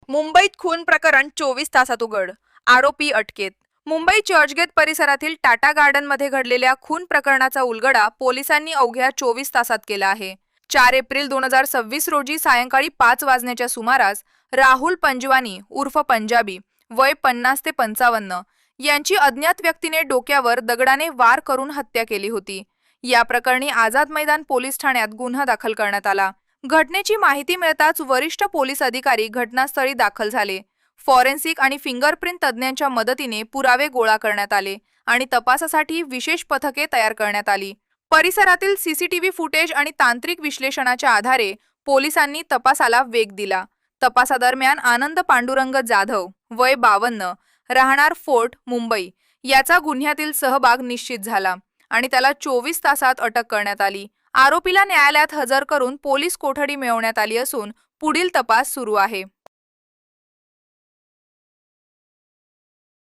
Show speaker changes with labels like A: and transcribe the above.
A: मुंबईत खून प्रकरण 24 तासात उघड. आरोपी अटकेत. मुंबई चर्चगेट परिसरातील टाटा गार्डनमध्ये घडलेल्या खून प्रकरणाचा उलगडा पोलिसांनी अवघ्या 24 तासात केला आहे. 4 एप्रिल 2026 रोजी सायंकाळी 5 वाजण्याच्या सुमारास राहुल पंजवानी उर्फ पंजाबी वय 50 ते 55 यांची अज्ञात व्यक्तीने डोक्यावर दगडाने वार करून हत्या केली होती. या प्रकरणी आझाद मैदान पोलीस ठाण्यात गुन्हा दाखल करण्यात आला. घटनेची माहिती मिळताच वरिष्ठ पोलीस अधिकारी घटनास्थळी दाखल झाले. फॉरेन्सिक आणि फिंगरप्रिंट तज्ज्ञांच्या मदतीने पुरावे गोळा करण्यात आले आणि तपासासाठी विशेष पथके तयार करण्यात आली. परिसरातील सीसीटीव्ही फुटेज आणि तांत्रिक विश्लेषणाच्या आधारे पोलिसांनी तपासाला वेग दिला. तपासादरम्यान आनंद पांडुरंग जाधव वय 52 राहणार फोर्ट मुंबई याचा गुन्ह्यातील सहभाग निश्चित झाला आणि त्याला 24 तासात अटक करण्यात आली. आरोपीला न्यायालयात हजर करून पोलीस कोठडी मिळवण्यात आली असून पुढील तपास सुरू आहे.